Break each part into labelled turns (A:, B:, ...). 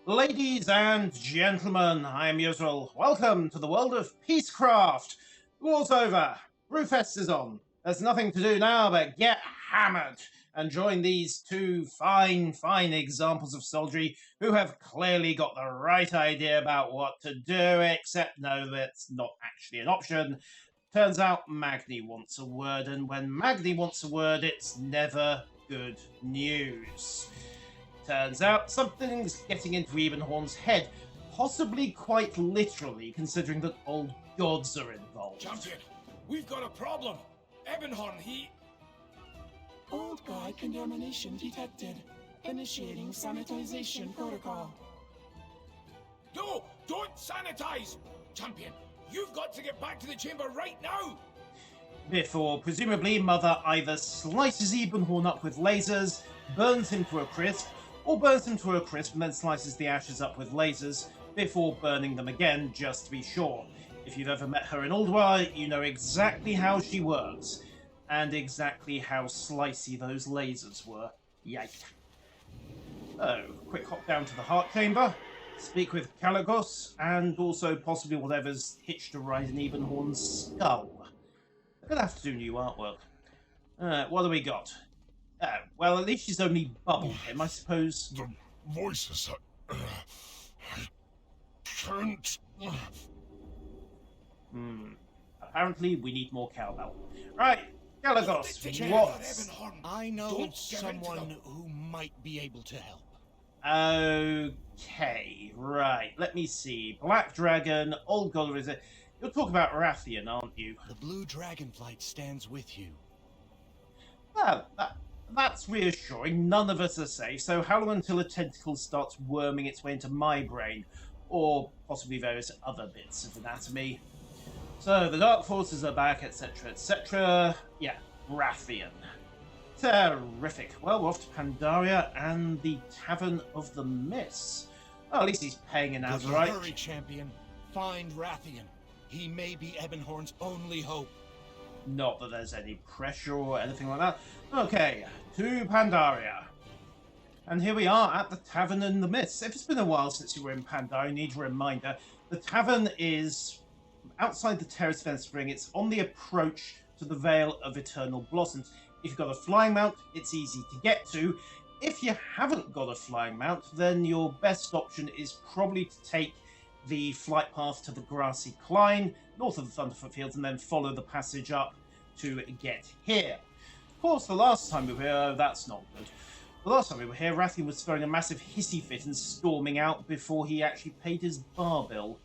A: Ladies and gentlemen, I am Yusril. Welcome to the world of Peacecraft. The war's over. Brewfest is on. There's nothing to do now but get hammered and join these two fine examples of soldiery who have clearly got the right idea about what to do, except no, that's not actually an option. Turns out Magni wants a word, and when Magni wants a word, it's never good news. Turns out something's getting into Ebenhorn's head, possibly quite literally, considering that old gods are involved.
B: Champion, we've got a problem. Ebenhorn, he...
C: Old guy contamination detected. Initiating sanitization protocol.
B: No, don't sanitize! Champion, you've got to get back to the chamber right now!
A: Before, presumably, Mother either slices Ebenhorn up with lasers, burns him to a crisp, or burns him to a crisp and then slices the ashes up with lasers before burning them again, just to be sure. If you've ever met her in Aldwar, you know exactly how she works, and exactly how slicey those lasers were. Yike. So, quick hop down to the heart chamber, speak with Kalagos, and also possibly whatever's hitched a ride in Ebenhorn's skull. I'm gonna have to do new artwork. What do we got? Well, at least she's only bubbled him, I suppose.
D: The voices, I can't...
A: Apparently, we need more cowbell. Right, Kalagos, what?
E: I know someone who might be able to help.
A: Okay, right, let me see. Black Dragon, Old God, is it? You're talking about Rathian, aren't you?
E: The blue dragonflight stands with you.
A: Well, that's reassuring. None of us are safe, so how long until a tentacle starts worming its way into my brain? Or possibly various other bits of anatomy. So, the Dark Forces are back, etc., etc. Yeah, Rathian. Terrific. Well, we're off to Pandaria and the Tavern of the Miss. Oh, at least he's paying an outright.
E: Hurry, champion. Find Rathian. He may be Ebenhorn's only hope.
A: Not that there's any pressure or anything like that. Okay, to Pandaria. And here we are at the Tavern in the Mist. If it's been a while since you were in Pandaria, I need a reminder. The tavern is outside the Terrace Fen Spring. It's on the approach to the Vale of Eternal Blossoms. If you've got a flying mount, it's easy to get to. If you haven't got a flying mount, then your best option is probably to take the flight path to the Grassy Cline, north of the Thunderfoot Fields, and then follow the passage up to get here. Of course, the last time we were here, that's not good. The last time we were here, Rathian was throwing a massive hissy fit and storming out before he actually paid his bar bill.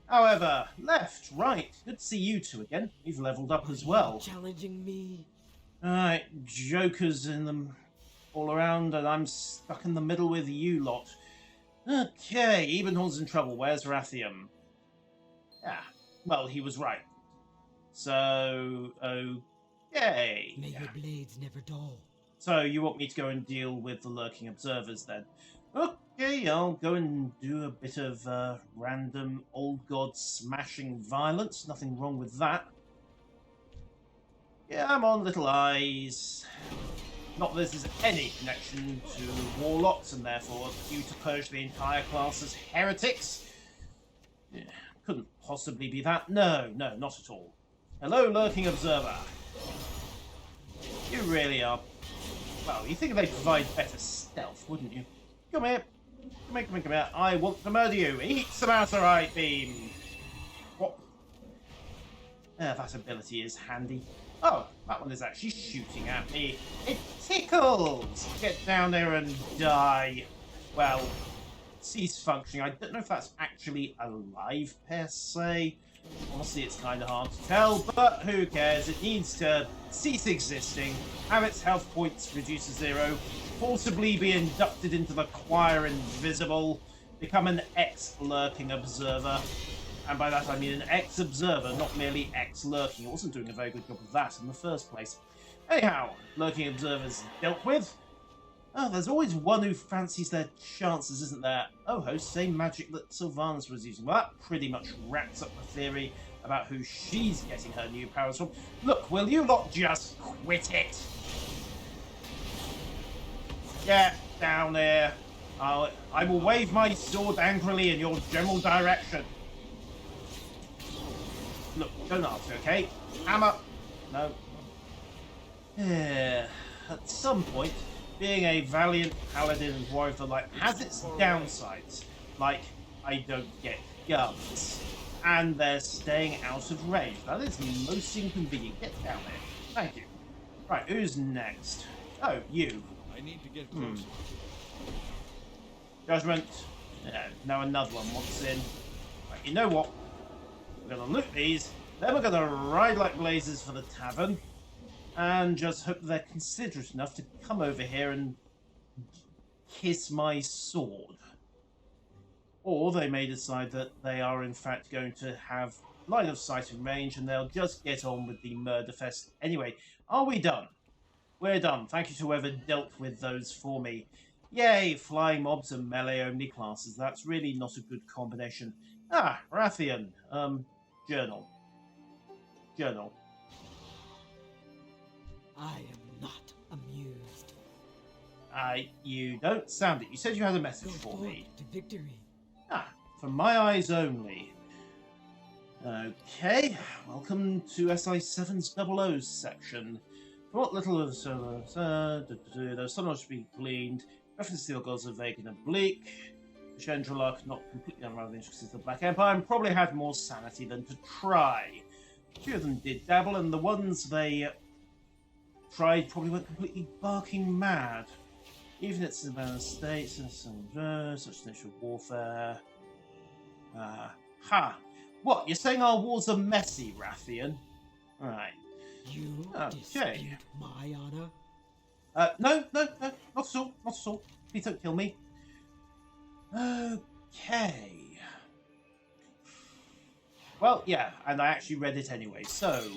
A: However, left, right, good to see you two again. You've leveled up as well.
C: Challenging me.
A: Alright, jokers in them all around, and I'm stuck in the middle with you lot. Okay, Ebenhorn's in trouble. Where's Rathian? Yeah, well, he was right. So, okay.
C: May your blades never dull.
A: So, you want me to go and deal with the lurking observers then? Okay, I'll go and do a bit of random old god smashing violence. Nothing wrong with that. Yeah, I'm on Little Eyes. Not that this is any connection to warlocks, and therefore due to purge the entire class as heretics. Yeah, couldn't possibly be that. No, not at all. Hello, lurking observer. You really are... Well, you think they'd provide better stealth, wouldn't you? Come here. Come here. I want to murder you. Eat some Outerite Beam. What? That ability is handy. Oh, that one is actually shooting at me. It tickles! Get down there and die. Well, cease functioning. I don't know if that's actually alive, per se. Honestly, it's kind of hard to tell, but who cares? It needs to cease existing, have its health points reduced to 0, forcibly be inducted into the choir invisible, become an ex-lurking observer. And by that I mean an ex-observer, not merely ex-lurking. It wasn't doing a very good job of that in the first place. Anyhow, lurking observers dealt with. Oh, there's always one who fancies their chances, isn't there? Oh, host, same magic that Sylvanas was using. Well, that pretty much wraps up the theory about who she's getting her new powers from. Look, will you lot just quit it? Get down there. I will wave my sword angrily in your general direction. Look, don't answer, okay? Hammer. No. At some point, being a valiant paladin and warrior of the light has its downsides. Like, I don't get guns. And they're staying out of range. That is most inconvenient. Get down there. Thank you. Right, who's next? Oh, you.
E: I need to get closer.
A: Judgment. Yeah, now another one wants in. Right, you know what? We're gonna loot these, then we're gonna ride like blazes for the tavern, and just hope they're considerate enough to come over here and kiss my sword. Or they may decide that they are in fact going to have line of sight and range, and they'll just get on with the murder fest. Anyway, are we done? We're done. Thank you to whoever dealt with those for me. Yay, flying mobs and melee only classes. That's really not a good combination. Ah, Rathian. Journal. Journal.
C: I am not amused.
A: You don't sound it. You said you had a
C: Go
A: message for
C: forward
A: me.
C: to victory.
A: Ah, for my eyes only. Okay, welcome to SI7's 00's section. For what little of those sunlight should be gleaned, reference to the gods of vague and oblique. Chandralark, not completely unraveled intricacies of the Black Empire, and probably had more sanity than to try. A few of them did dabble, and the ones they tried probably went completely barking mad. Even at Sylvanas states and such nature of warfare. What? You're saying our wars are messy, Rathian? Right.
C: You
A: Okay.
C: dispute my honor?
A: No, not at all, not at all. Please don't kill me. Okay. Well, yeah, and I actually read it anyway, so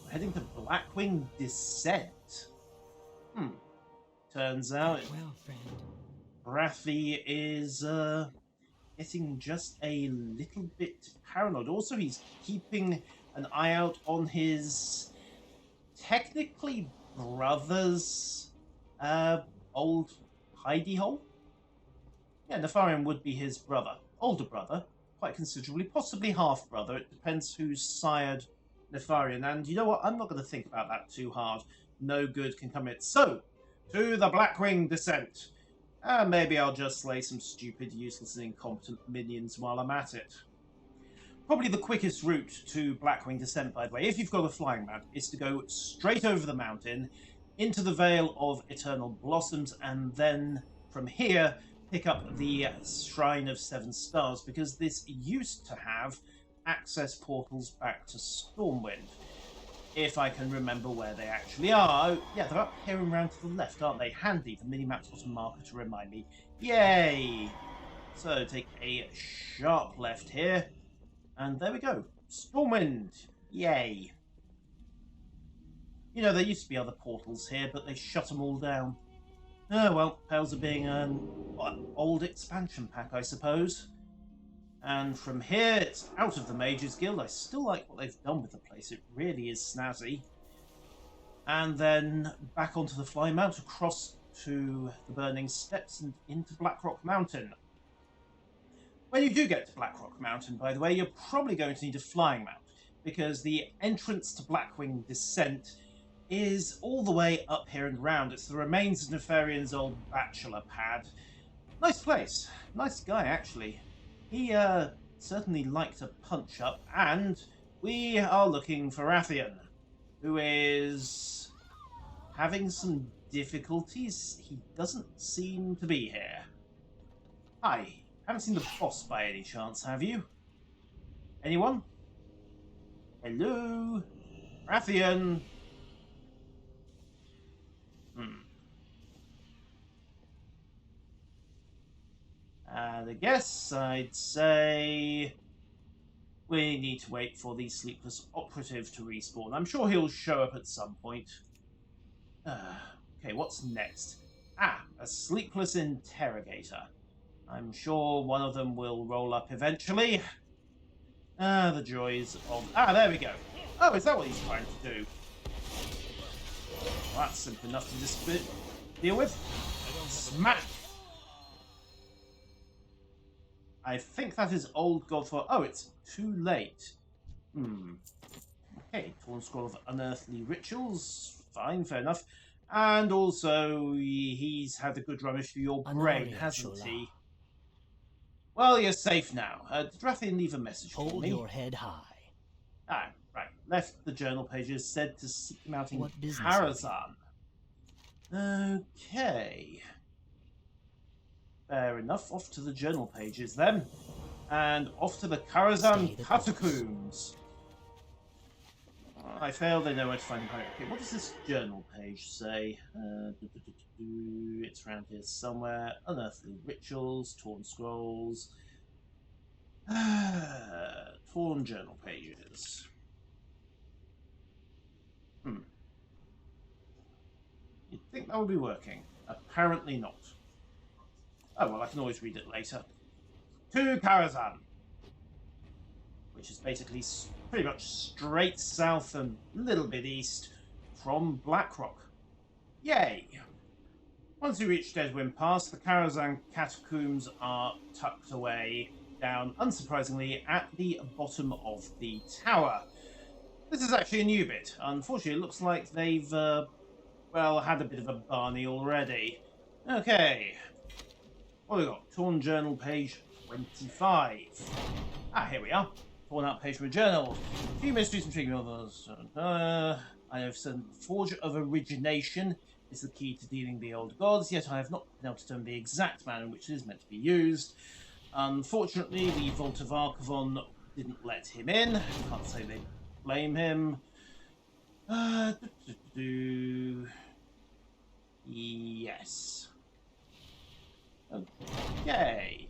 A: we're heading to Blackwing Descent. Turns out
C: Well, friend.
A: Brathy is getting just a little bit paranoid. Also, he's keeping an eye out on his technically brother's old hidey hole. Yeah, Nefarian would be his brother. Older brother, quite considerably, possibly half-brother. It depends who's sired Nefarian. And you know what? I'm not going to think about that too hard. No good can come it. So, to the Blackwing Descent. Maybe I'll just slay some stupid, useless, and incompetent minions while I'm at it. Probably the quickest route to Blackwing Descent, by the way, if you've got a flying mount, is to go straight over the mountain, into the Vale of Eternal Blossoms, and then from here pick up the Shrine of Seven Stars, because this used to have access portals back to Stormwind. If I can remember where they actually are. Oh, yeah, they're up here and round to the left, aren't they? Handy, the mini-map's got a marker to remind me. Yay! So, take a sharp left here. And there we go. Stormwind! Yay! You know, there used to be other portals here, but they shut them all down. Oh, well, Pales of being an old expansion pack, I suppose. And from here, it's out of the Mages Guild. I still like what they've done with the place. It really is snazzy. And then back onto the Fly Mount, across to the Burning Steps and into Blackrock Mountain. When you do get to Blackrock Mountain, by the way, you're probably going to need a flying mount, because the entrance to Blackwing Descent is all the way up here and round. It's the remains of Nefarian's old bachelor pad. Nice place. Nice guy, actually. He certainly liked to punch up, and we are looking for Rathian, who is having some difficulties. He doesn't seem to be here. Hi. Haven't seen the boss by any chance, have you? Anyone? Hello? Rathian? And I guess I'd say we need to wait for the Sleepless Operative to respawn. I'm sure he'll show up at some point. Okay, what's next? A Sleepless Interrogator. I'm sure one of them will roll up eventually. The joys of... there we go. Oh, is that what he's trying to do? Well, that's simple enough to deal with. Smack! I think that is old god for... Oh, it's too late. Okay, torn scroll of unearthly rituals. Fine, fair enough. And also, he's had a good rubbish for your brain, hasn't he? Well, you're safe now. Did Rathian leave a message for me?
F: Hold your head high.
A: Ah, right. Left the journal pages, said to seek him out in
F: What business
A: Karazhan. Okay. Fair enough. Off to the journal pages then. And off to the Karazhan Catacombs. I failed, they know where to find the okay, what does this journal page say? It's around here somewhere. Unearthly rituals, torn scrolls. Torn journal pages. You'd think that would be working. Apparently not. Oh well, I can always read it later. To Karazhan, which is basically pretty much straight south and a little bit east from Blackrock. Yay! Once you reach Deadwind Pass, the Karazhan Catacombs are tucked away down, unsurprisingly, at the bottom of the tower. This is actually a new bit. Unfortunately, it looks like they've, well, had a bit of a Barney already. Okay. What have we got? Torn Journal, page 25. Ah, here we are. Torn out page from a journal. A few mysteries intriguing others. I have said Forge of Origination is the key to dealing the old gods, yet I have not been able to determine the exact manner in which it is meant to be used. Unfortunately, the Vault of Archivon didn't let him in. Can't say they blame him. Yes. Okay.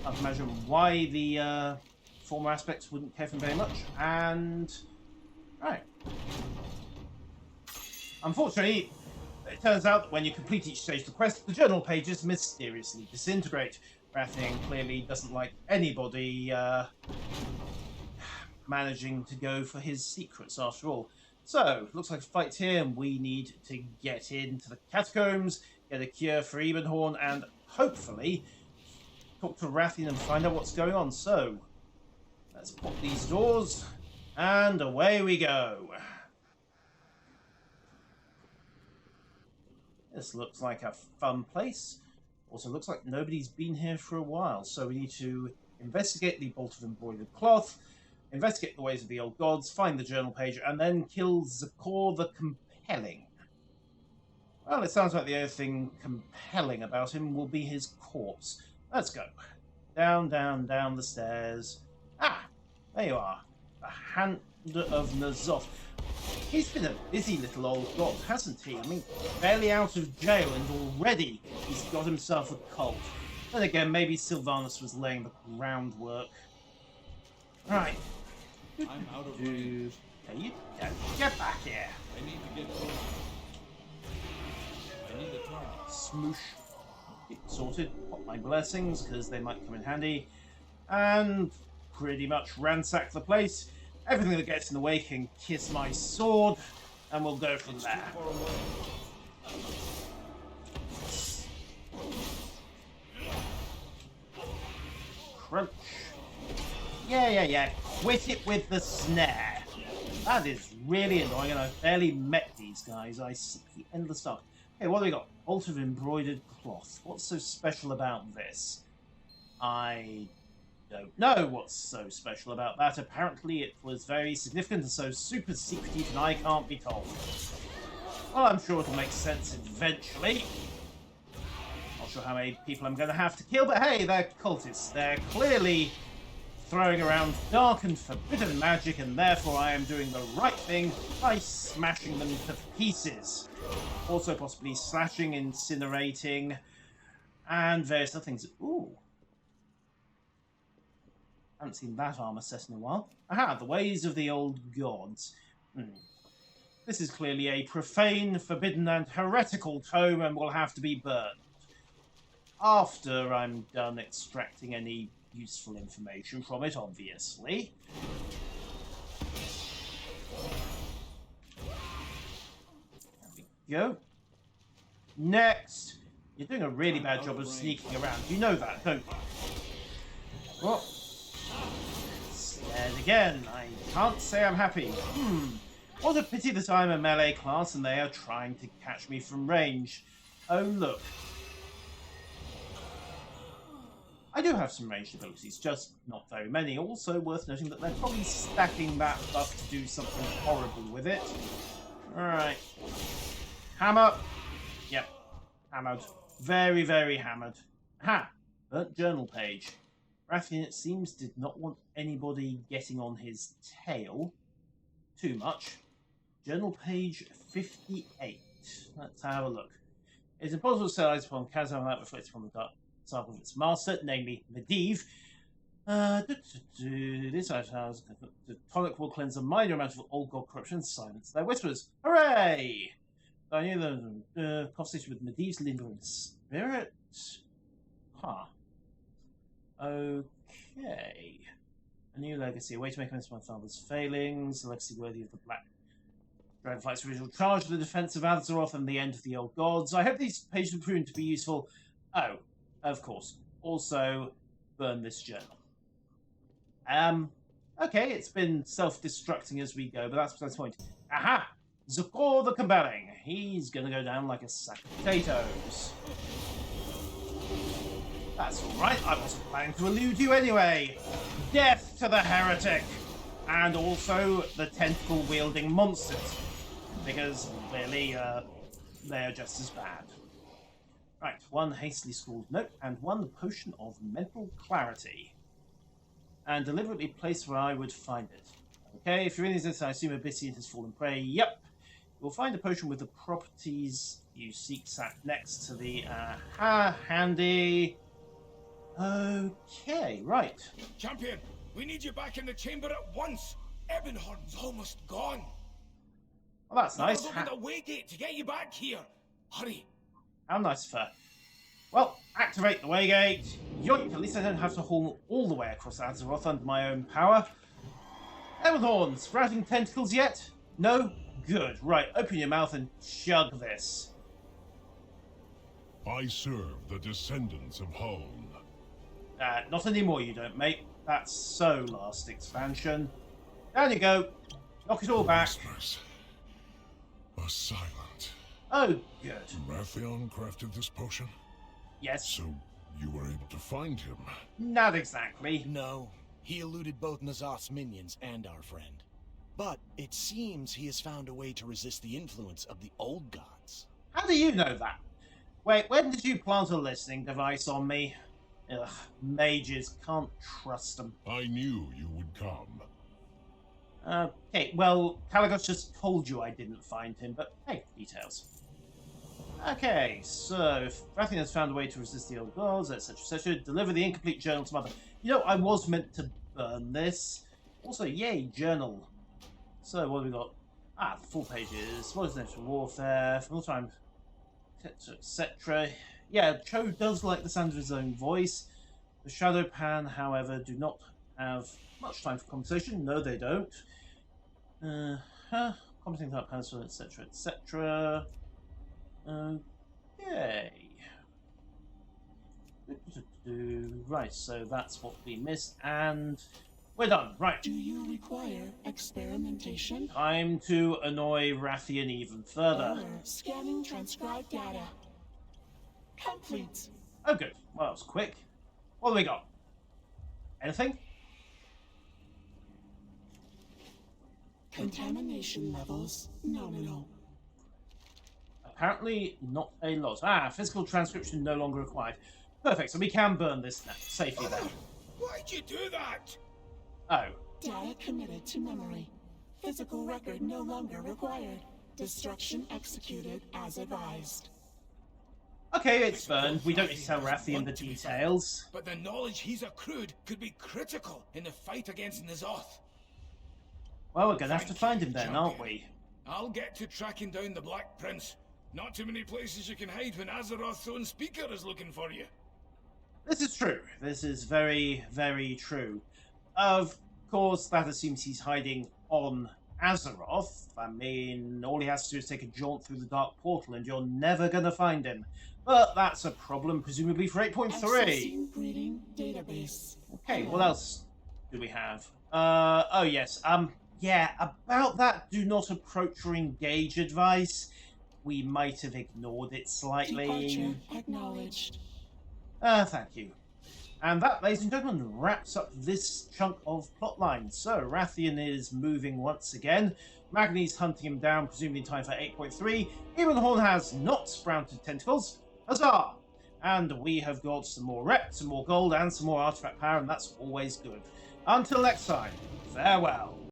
A: I can imagine why the former aspects wouldn't care for him very much. And right. Unfortunately, it turns out that when you complete each stage of the quest, the journal pages mysteriously disintegrate. Rathian clearly doesn't like anybody managing to go for his secrets after all. So, looks like a fight here, and we need to get into the catacombs, get a cure for Ebenhorn, and hopefully talk to Rathian and find out what's going on. So, let's pop these doors, and away we go. This looks like a fun place. Also looks like nobody's been here for a while, so we need to investigate the bolt of embroidered cloth, investigate the ways of the old gods, find the journal page, and then kill Zakor the Compelling. Well, it sounds like the only thing compelling about him will be his corpse. Let's go. Down, down, down the stairs. Ah, there you are. The Hand of Nazoth. He's been a busy little old god, hasn't he? I mean, barely out of jail and already he's got himself a cult. Then again, maybe Sylvanas was laying the groundwork. Right.
G: I'm out of range.
A: Okay, you don't get back here.
G: I need to get closer. I need a target.
A: Smoosh. Get sorted. Pop my blessings, because they might come in handy. And pretty much ransack the place. Everything that gets in the way can kiss my sword, and we'll go from there. Crunch. Yeah. Quit it with the snare. That is really annoying, and I've barely met these guys. I seek the endless dark. Okay, what do we got? Bolt of embroidered cloth. What's so special about this? I don't know what's so special about that. Apparently it was very significant and so super secretive and I can't be told. Well, I'm sure it'll make sense eventually. Not sure how many people I'm going to have to kill, but hey, they're cultists. They're clearly throwing around dark and forbidden magic, and therefore I am doing the right thing by smashing them to pieces. Also possibly slashing, incinerating, and various other things. Ooh. Haven't seen that armor set in a while. Aha, the ways of the old gods. This is clearly a profane, forbidden, and heretical tome and will have to be burned. After I'm done extracting any useful information from it, obviously. There we go. Next, You're doing a really bad job of sneaking around. You know that, don't you? What? Scared again. I can't say I'm happy. What a pity that I'm a melee class and they are trying to catch me from range. Oh, look. I do have some ranged abilities, just not very many. Also worth noting that they're probably stacking that buff to do something horrible with it. Alright. Hammer. Yep. Hammered. Very, very hammered. Ha! Burnt journal page. Rathian, it seems, did not want anybody getting on his tail too much. Journal page 58. Let's have a look. It's impossible to set eyes upon Kazan that reflects upon the dark sample of its master, namely Medivh. This has the tonic will cleanse a minor amount of old god corruption and silence their whispers. Hooray! I knew the conversation with Medivh's lingering spirit. Huh. Okay. A new legacy. A way to make amends for my father's failings. A legacy worthy of the Black Dragonflight's original charge for the defense of Azeroth and the end of the old gods. I hope these pages have proven to be useful. Oh, of course. Also, burn this journal. Okay, it's been self-destructing as we go, but that's besides the point. Aha! Zukor the Compelling. He's gonna go down like a sack of potatoes. That's alright, I wasn't planning to elude you anyway. Death to the heretic! And also the tentacle-wielding monsters. Because, clearly, they're just as bad. Right, one hastily scrawled note, and one potion of mental clarity. And deliberately placed where I would find it. Okay, if you're in this, I assume Abyssian has fallen prey. Yep. You'll find a potion with the properties you seek sat next to the, handy. Okay, right.
B: Champion, we need you back in the chamber at once. Ebonhorn's almost gone.
A: Well, that's nice.
B: I'll open the way gate to get you back here. Hurry.
A: How nice of her. Well, activate the waygate. Yoink, at least I don't have to haul all the way across Azeroth under my own power. Ebonhorn, sprouting tentacles yet? No? Good. Right, open your mouth and chug this.
D: I serve the descendants of Hone.
A: Not anymore you don't, mate. That's so last expansion. Down you go. Knock it all back.
D: Whispers are silent.
A: Oh, good.
D: Rathian crafted this potion?
A: Yes.
D: So you were able to find him?
A: Not exactly.
E: No, he eluded both N'Zoth's minions and our friend. But it seems he has found a way to resist the influence of the old gods.
A: How do you know that? Wait, when did you plant a listening device on me? Ugh, mages, can't trust them.
D: I knew you would come.
A: Okay, well, Kalagos just told you I didn't find him, but hey, details. Okay, so if Rathian has found a way to resist the old gods, etc., deliver the incomplete journal to Mother. You know, I was meant to burn this. Also, yay, journal. So, what have we got? The full pages. What is next for warfare? From all time, etc. Yeah, Cho does like the sound of his own voice. The Shadow Pan, however, do not have much time for conversation. No, they don't. Commenting about Pan, etc., etc. Okay. Right, so that's what we missed, and we're done. Right.
F: Do you require experimentation?
A: Time to annoy Rathian even further.
F: Scanning transcribed data. Complete.
A: Oh, good. Well, that was quick. What do we got? Anything?
F: Contamination levels nominal.
A: Apparently not a lot. Physical transcription no longer required. Perfect, so we can burn this now, safely then.
B: Why'd you do that?
A: Oh.
F: Data committed to memory. Physical record no longer required. Destruction executed as advised.
A: Okay, it's burned. We don't need to tell Rathian the details.
B: But the knowledge he's accrued could be critical in the fight against N'Zoth.
A: Well, we're gonna have to find him then, aren't we?
B: I'll get to tracking down the Black Prince. Not too many places you can hide when Azeroth's own speaker is looking for you.
A: This is true. This is very, very true. Of course, that assumes he's hiding on Azeroth. I mean, all he has to do is take a jaunt through the Dark Portal and you're never gonna find him. But that's a problem, presumably, for 8.3.
F: Accessing breeding database.
A: Okay, what else do we have? Oh yes, yeah, about that do not approach or engage advice. We might have ignored it slightly.
F: Departure acknowledged.
A: Thank you. And that, ladies and gentlemen, wraps up this chunk of plotline. So, Rathian is moving once again. Magni's hunting him down, presumably in time for 8.3. Evenhorn has not sprouted tentacles. Huzzah! And we have got some more rep, some more gold, and some more artifact power, and that's always good. Until next time, farewell.